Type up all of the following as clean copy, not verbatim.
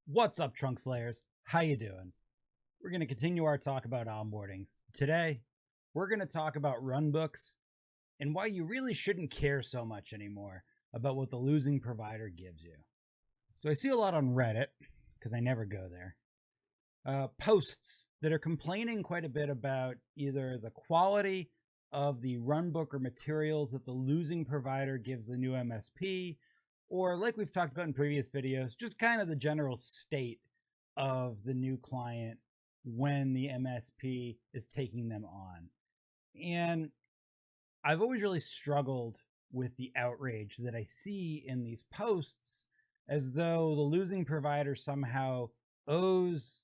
What's up, Trunk Slayers? How you doing? We're going to continue our talk about onboardings. Today, we're going to talk about runbooks and why you really shouldn't care so much anymore about what the losing provider gives you. So I see a lot on Reddit, because I never go there, posts that are complaining quite a bit about either the quality of the runbook or materials that the losing provider gives the new MSP, or like we've talked about in previous videos, just kind of the general state of the new client when the MSP is taking them on. And I've always really struggled with the outrage that I see in these posts, as though the losing provider somehow owes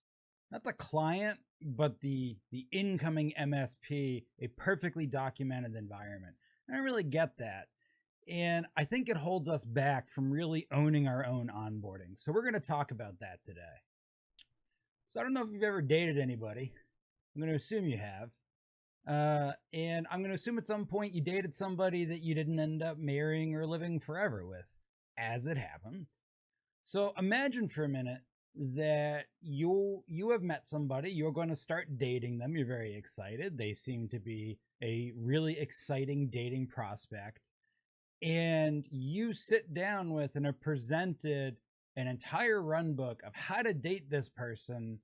not the client, but the incoming MSP a perfectly documented environment. I don't really get that. And I think it holds us back from really owning our own onboarding. So we're going to talk about that today. So I don't know if you've ever dated anybody. I'm going to assume you have. And I'm going to assume at some point you dated somebody that you didn't end up marrying or living forever with, as it happens. So imagine for a minute that you have met somebody, you're going to start dating them, you're very excited, they seem to be a really exciting dating prospect, and you sit down with and are presented an entire run book of how to date this person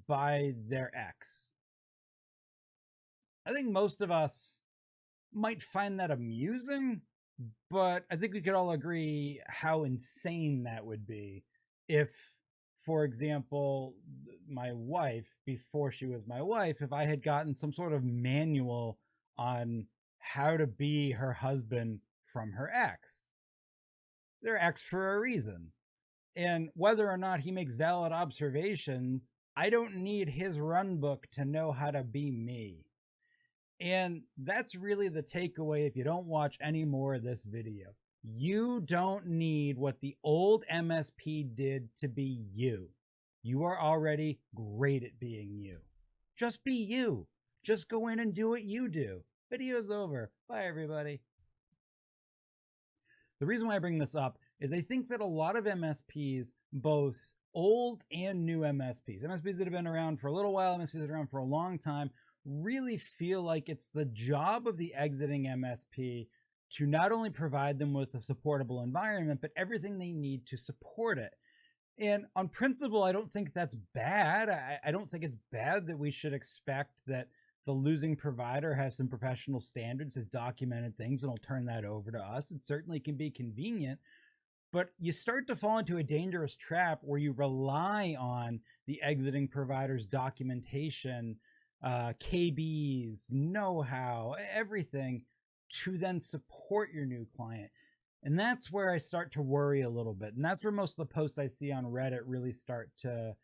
by their ex. I think most of us might find that amusing, but I think we could all agree how insane that would be if, for example, my wife, before she was my wife, if I had gotten some sort of manual on how to be her husband from her ex. They're ex for a reason. And whether or not he makes valid observations, I don't need his run book to know how to be me. And that's really the takeaway if you don't watch any more of this video. You don't need what the old MSP did to be you. You are already great at being you. Just be you. Just go in and do what you do. Video's over. Bye, everybody. The reason why I bring this up is I think that a lot of MSPs, both old and new MSPs that have been around for a little while, MSPs that have been around for a long time, really feel like it's the job of the exiting MSP to not only provide them with a supportable environment, but everything they need to support it. And on principle, I don't think that's bad. I don't think it's bad that we should expect that the losing provider has some professional standards, has documented things, and will turn that over to us. It certainly can be convenient, but you start to fall into a dangerous trap where you rely on the exiting provider's documentation, KBs, know-how, everything to then support your new client. And that's where I start to worry a little bit. And that's where most of the posts I see on Reddit really start to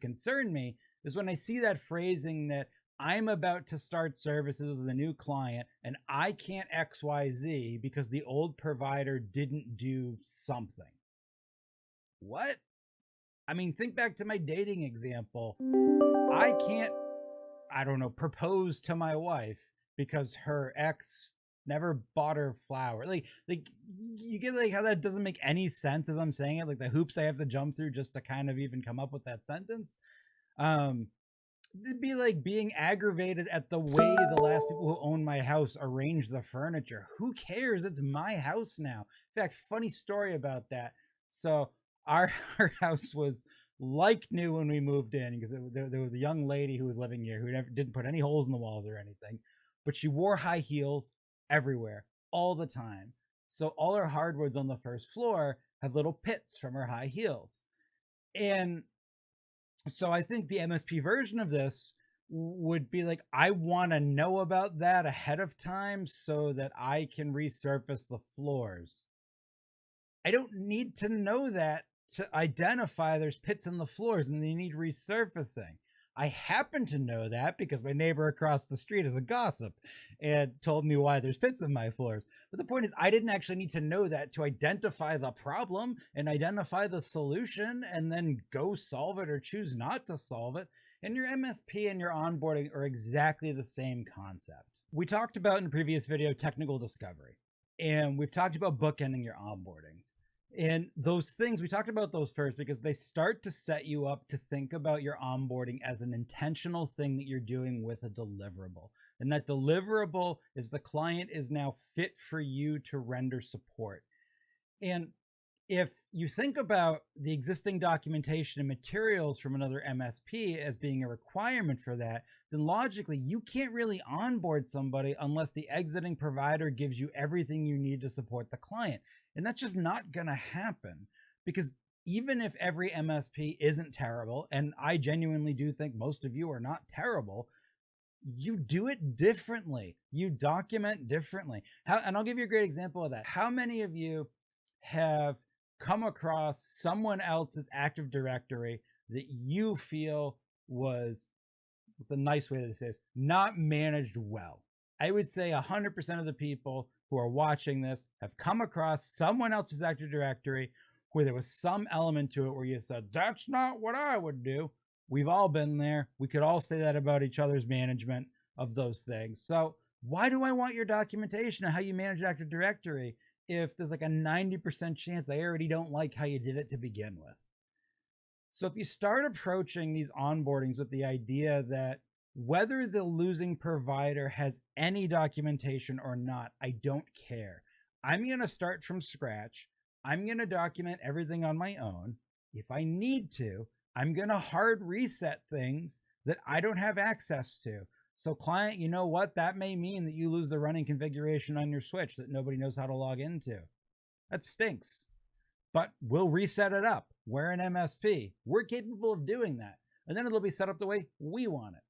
concern me, is when I see that phrasing that I'm about to start services with a new client and I can't XYZ because the old provider didn't do something. What? I mean, think back to my dating example. I can't, I don't know, propose to my wife because her ex never bought her flower. Like you get like how that doesn't make any sense as I'm saying it, like the hoops I have to jump through just to kind of even come up with that sentence. It'd be like being aggravated at the way the last people who own my house arranged the furniture. Who cares? It's my house now. In fact, funny story about that. So our house was like new when we moved in, because there was a young lady who was living here who didn't put any holes in the walls or anything, but she wore high heels everywhere all the time. So all her hardwoods on the first floor have little pits from her high heels. And so I think the MSP version of this would be like, I want to know about that ahead of time so that I can resurface the floors. I don't need to know that to identify there's pits in the floors and they need resurfacing. I happen to know that because my neighbor across the street is a gossip and told me why there's pits in my floors. But the point is, I didn't actually need to know that to identify the problem and identify the solution and then go solve it or choose not to solve it. And your MSP and your onboarding are exactly the same concept. We talked about in a previous video technical discovery, and we've talked about bookending your onboardings. And those things, we talked about those first because they start to set you up to think about your onboarding as an intentional thing that you're doing with a deliverable. And that deliverable is the client is now fit for you to render support. And if you think about the existing documentation and materials from another MSP as being a requirement for that, then logically you can't really onboard somebody unless the exiting provider gives you everything you need to support the client. And that's just not going to happen, because even if every MSP isn't terrible, and I genuinely do think most of you are not terrible, you do it differently. You document differently. And I'll give you a great example of that. How many of you have come across someone else's Active Directory that you feel was, what's a nice way to say this, not managed well? I would say 100% of the people who are watching this have come across someone else's Active Directory where there was some element to it where you said, that's not what I would do. We've all been there. We could all say that about each other's management of those things. So why do I want your documentation of how you manage Active Directory if there's like a 90% chance I already don't like how you did it to begin with? So if you start approaching these onboardings with the idea that whether the losing provider has any documentation or not, I don't care. I'm going to start from scratch. I'm going to document everything on my own. If I need to, I'm going to hard reset things that I don't have access to. So client, you know what? That may mean that you lose the running configuration on your switch that nobody knows how to log into. That stinks. But we'll reset it up. We're an MSP. We're capable of doing that. And then it'll be set up the way we want it.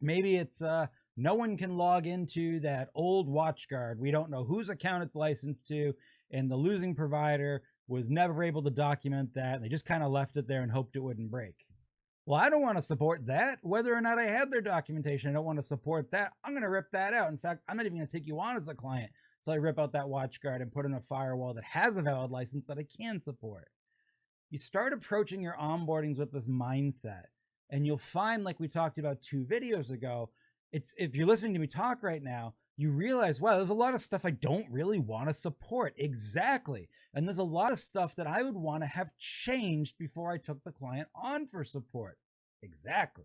Maybe it's no one can log into that old WatchGuard. We don't know whose account it's licensed to, and the losing provider was never able to document that. And they just kind of left it there and hoped it wouldn't break. Well, I don't want to support that. Whether or not I had their documentation, I don't want to support that. I'm going to rip that out. In fact, I'm not even going to take you on as a client until I rip out that WatchGuard and put in a firewall that has a valid license that I can support. You start approaching your onboardings with this mindset, and you'll find, like we talked about 2 videos ago, it's, if you're listening to me talk right now, you realize, wow, there's a lot of stuff I don't really want to support. Exactly. And there's a lot of stuff that I would want to have changed before I took the client on for support. Exactly.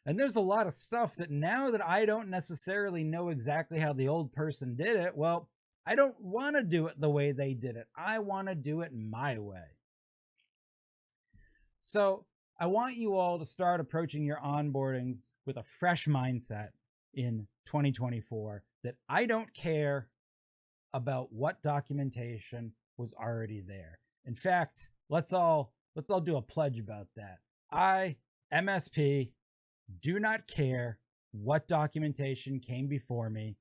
And there's a lot of stuff that now that I don't necessarily know exactly how the old person did it, well, I don't want to do it the way they did it. I want to do it my way. So I want you all to start approaching your onboardings with a fresh mindset in 2024 that I don't care about what documentation was already there. In fact, let's all do a pledge about that. I, MSP, do not care what documentation came before me,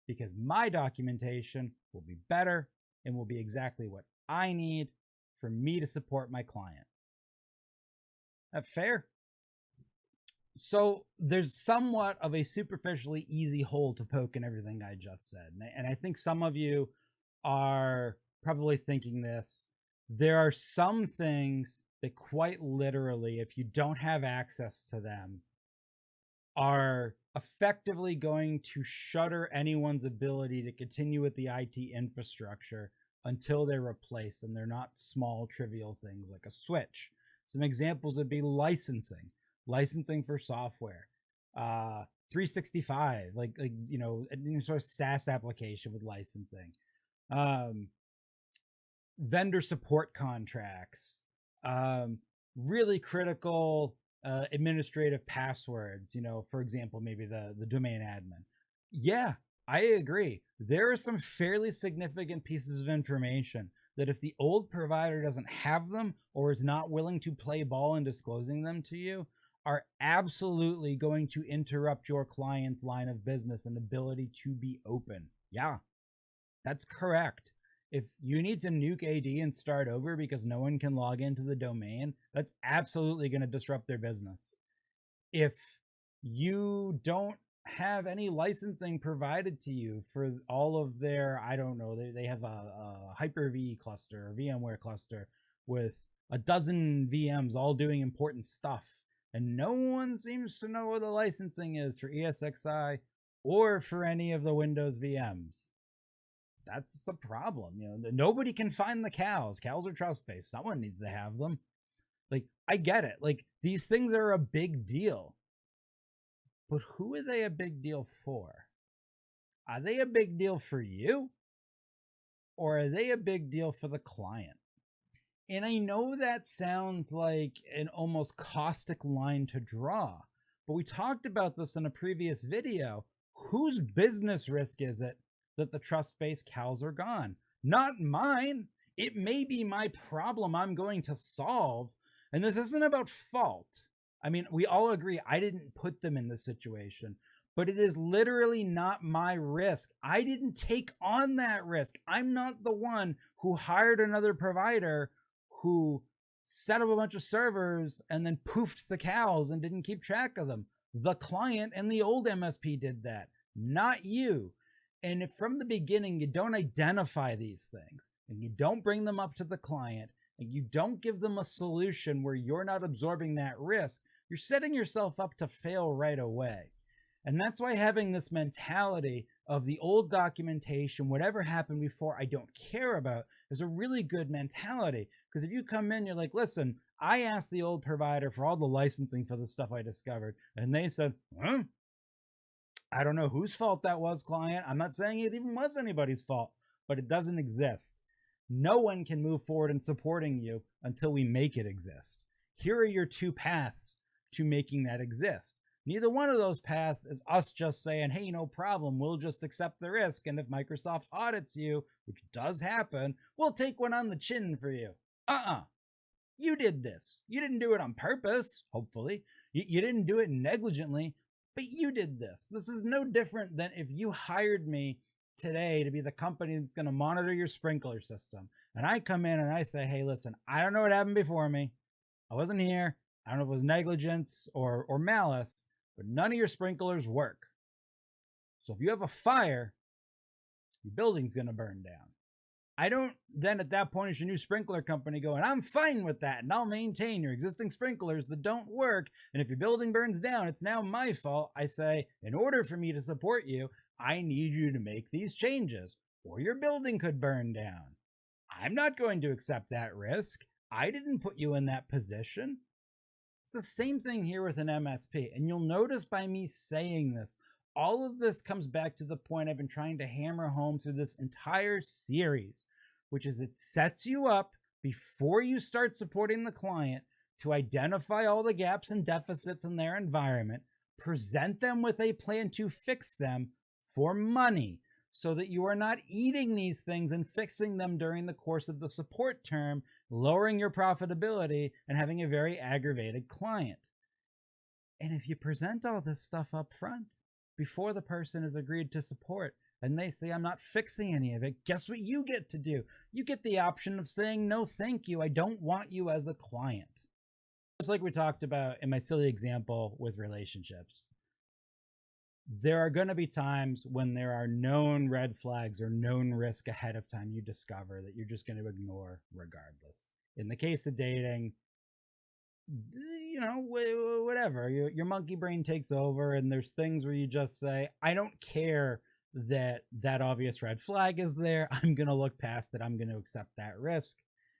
because my documentation will be better and will be exactly what I need for me to support my client. That fair? So there's somewhat of a superficially easy hole to poke in everything I just said. And I think some of you are probably thinking this. There are some things that quite literally, if you don't have access to them, are effectively going to shutter anyone's ability to continue with the IT infrastructure until they're replaced. And they're not small, trivial things like a switch. Some examples would be licensing for software, 365, like you know, any sort of SaaS application with licensing, vendor support contracts, really critical administrative passwords. You know, for example, maybe the domain admin. Yeah, I agree. There are some fairly significant pieces of information that if the old provider doesn't have them or is not willing to play ball in disclosing them to you, are absolutely going to interrupt your client's line of business and ability to be open. Yeah, that's correct. If you need to nuke AD and start over because no one can log into the domain, that's absolutely going to disrupt their business. If you don't have any licensing provided to you for all of their, I don't know, they have a Hyper-V cluster, a VMware cluster with a dozen VMs all doing important stuff, and no one seems to know what the licensing is for ESXi or for any of the Windows VMs. That's a problem. Nobody can find the cows. Cows are trust-based. Someone needs to have them. Like, I get it. Like, these things are a big deal. But who are they a big deal for? Are they a big deal for you? Or are they a big deal for the client? And I know that sounds like an almost caustic line to draw, but we talked about this in a previous video. Whose business risk is it that the trust-based cows are gone? Not mine. It may be my problem I'm going to solve. And this isn't about fault. I mean, we all agree I didn't put them in this situation, but it is literally not my risk. I didn't take on that risk. I'm not the one who hired another provider who set up a bunch of servers and then poofed the cows and didn't keep track of them. The client and the old MSP did that, not you. And if from the beginning you don't identify these things and you don't bring them up to the client and you don't give them a solution where you're not absorbing that risk, you're setting yourself up to fail right away. And that's why having this mentality of the old documentation, whatever happened before, I don't care about, is a really good mentality. Because if you come in, you're like, listen, I asked the old provider for all the licensing for the stuff I discovered, and they said, I don't know whose fault that was, client. I'm not saying it even was anybody's fault, but it doesn't exist. No one can move forward in supporting you until we make it exist. Here are your two paths to making that exist. Neither one of those paths is us just saying, hey, no problem, we'll just accept the risk. And if Microsoft audits you, which does happen, we'll take one on the chin for you. You did this. You didn't do it on purpose, hopefully. You didn't do it negligently, but you did this. This is no different than if you hired me today to be the company that's going to monitor your sprinkler system. And I come in and I say, hey, listen, I don't know what happened before me. I wasn't here. I don't know if it was negligence or malice, but none of your sprinklers work. So if you have a fire, your building's going to burn down. I don't then at that point as your new sprinkler company going, I'm fine with that and I'll maintain your existing sprinklers that don't work. And if your building burns down, it's now my fault. I say, in order for me to support you, I need you to make these changes or your building could burn down. I'm not going to accept that risk. I didn't put you in that position. It's the same thing here with an MSP. And you'll notice by me saying this, all of this comes back to the point I've been trying to hammer home through this entire series, which is it sets you up before you start supporting the client to identify all the gaps and deficits in their environment, present them with a plan to fix them for money so that you are not eating these things and fixing them during the course of the support term, lowering your profitability and having a very aggravated client. And if you present all this stuff up front before the person has agreed to support and they say, I'm not fixing any of it, guess what you get to do? You get the option of saying, no, thank you. I don't want you as a client. Just like we talked about in my silly example with relationships. There are going to be times when there are known red flags or known risk ahead of time you discover that you're just going to ignore regardless. In the case of dating, whatever, your monkey brain takes over and there's things where you just say, I don't care that obvious red flag is there. I'm going to look past it. I'm going to accept that risk.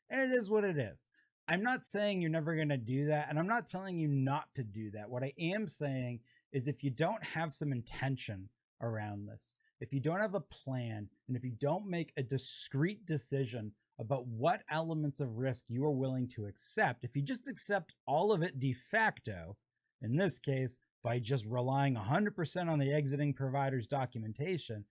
And it is what it is. I'm not saying you're never going to do that. And I'm not telling you not to do that. What I am saying is if you don't have some intention around this, if you don't have a plan, and if you don't make a discrete decision about what elements of risk you are willing to accept, if you just accept all of it de facto, in this case, by just relying 100% on the exiting provider's documentation,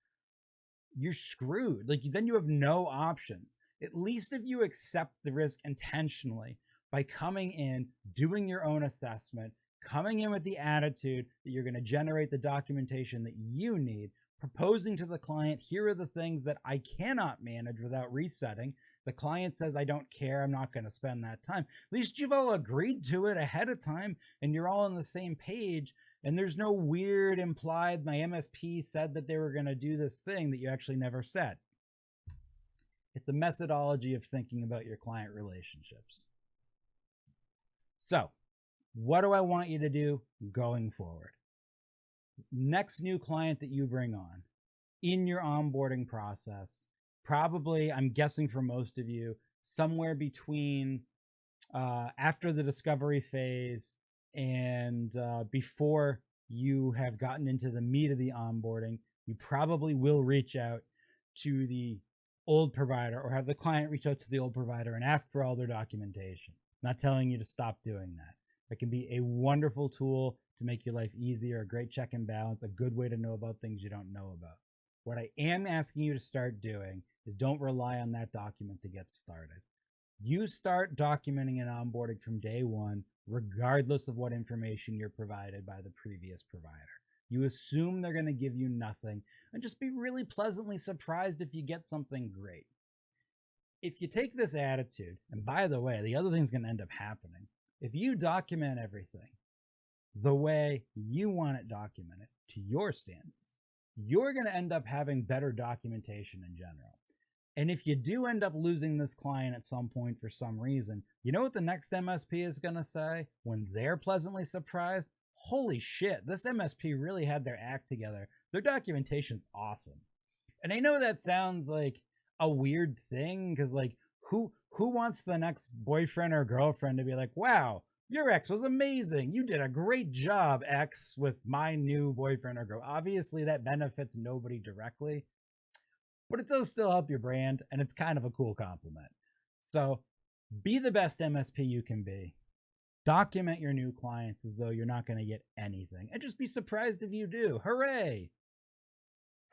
you're screwed. Like, then you have no options. At least if you accept the risk intentionally by coming in, doing your own assessment, coming in with the attitude that you're going to generate the documentation that you need, proposing to the client, here are the things that I cannot manage without resetting. The client says, I don't care, I'm not going to spend that time. At least you've all agreed to it ahead of time and you're all on the same page. And there's no weird implied, my MSP said that they were going to do this thing that you actually never said. It's a methodology of thinking about your client relationships. So, what do I want you to do going forward? Next new client that you bring on in your onboarding process, probably, I'm guessing for most of you, somewhere between after the discovery phase and before you have gotten into the meat of the onboarding, you probably will reach out to the old provider or have the client reach out to the old provider and ask for all their documentation. I'm not telling you to stop doing that. It can be a wonderful tool to make your life easier, a great check and balance, a good way to know about things you don't know about. What I am asking you to start doing is don't rely on that document to get started. You start documenting and onboarding from day one, regardless of what information you're provided by the previous provider. You assume they're going to give you nothing and just be really pleasantly surprised if you get something great. If you take this attitude, and by the way, the other thing's going to end up happening. If you document everything the way you want it documented to your standards, you're going to end up having better documentation in general. And if you do end up losing this client at some point for some reason, you know what the next MSP is going to say when they're pleasantly surprised? Holy shit, this MSP really had their act together. Their documentation's awesome. And I know that sounds like a weird thing because, like, who wants the next boyfriend or girlfriend to be like, wow, your ex was amazing. You did a great job, ex, with my new boyfriend or girl. Obviously, that benefits nobody directly, but it does still help your brand, and it's kind of a cool compliment. So be the best MSP you can be. Document your new clients as though you're not going to get anything, and just be surprised if you do. Hooray!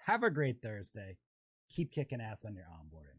Have a great Thursday. Keep kicking ass on your onboarding.